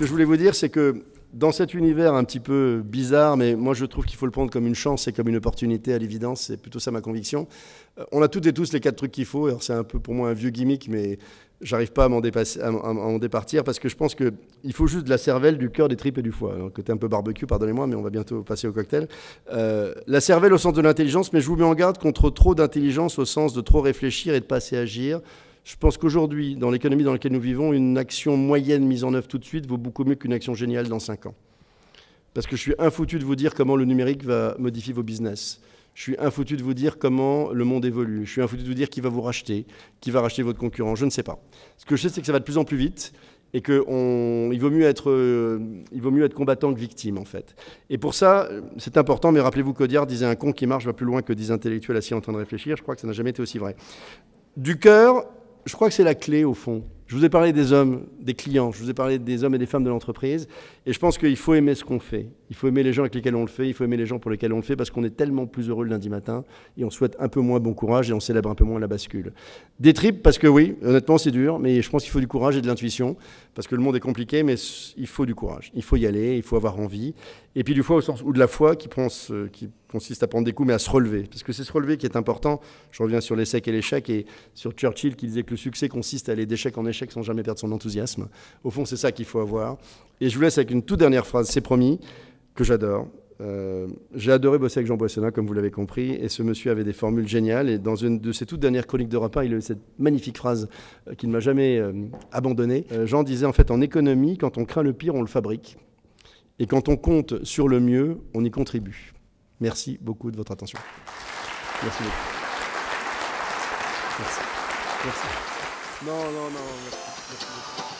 que je voulais vous dire, c'est que dans cet univers un petit peu bizarre, mais moi je trouve qu'il faut le prendre comme une chance et comme une opportunité à l'évidence, c'est plutôt ça ma conviction. On a toutes et tous les 4 trucs qu'il faut. Alors c'est un peu pour moi un vieux gimmick, mais j'arrive pas à m'en départir parce que je pense qu'il faut juste de la cervelle, du cœur, des tripes et du foie. Alors, côté un peu barbecue, pardonnez-moi, mais on va bientôt passer au cocktail. La cervelle au sens de l'intelligence, mais je vous mets en garde contre trop d'intelligence au sens de trop réfléchir et de pas assez agir. Je pense qu'aujourd'hui, dans l'économie dans laquelle nous vivons, une action moyenne mise en œuvre tout de suite vaut beaucoup mieux qu'une action géniale dans 5 ans. Parce que je suis infoutu de vous dire comment le numérique va modifier vos business. Je suis infoutu de vous dire comment le monde évolue. Je suis infoutu de vous dire qui va vous racheter, qui va racheter votre concurrent. Je ne sais pas. Ce que je sais, c'est que ça va de plus en plus vite et qu'il vaut mieux être combattant que victime, en fait. Et pour ça, c'est important, mais rappelez-vous qu'Audiard disait « Un con qui marche va plus loin que 10 intellectuels assis en train de réfléchir ». Je crois que ça n'a jamais été aussi vrai. Du cœur, je crois que c'est la clé, au fond. Je vous ai parlé des hommes, des clients, je vous ai parlé des hommes et des femmes de l'entreprise, et je pense qu'il faut aimer ce qu'on fait. Il faut aimer les gens avec lesquels on le fait, il faut aimer les gens pour lesquels on le fait, parce qu'on est tellement plus heureux le lundi matin, et on souhaite un peu moins bon courage, et on célèbre un peu moins la bascule. Des tripes, parce que oui, honnêtement, c'est dur, mais je pense qu'il faut du courage et de l'intuition, parce que le monde est compliqué, mais il faut du courage. Il faut y aller, il faut avoir envie. Et puis du foie au sens, ou de la foi, qui consiste à prendre des coups, mais à se relever. Parce que c'est se relever qui est important. Je reviens sur l'essai et l'échec, et sur Churchill qui disait que le succès consiste à aller d'échec en échec sans jamais perdre son enthousiasme. Au fond, c'est ça qu'il faut avoir. Et je vous laisse avec une toute dernière phrase, c'est promis, que j'adore. J'ai adoré bosser avec Jean Boissonnat, comme vous l'avez compris, et ce monsieur avait des formules géniales, et dans une de ses toutes dernières chroniques de repas, il a eu cette magnifique phrase qui ne m'a jamais abandonné. Jean disait, en fait, en économie, quand on craint le pire, on le fabrique, et quand on compte sur le mieux, on y contribue. Merci beaucoup de votre attention. Merci beaucoup. Merci. Merci. Non, merci beaucoup.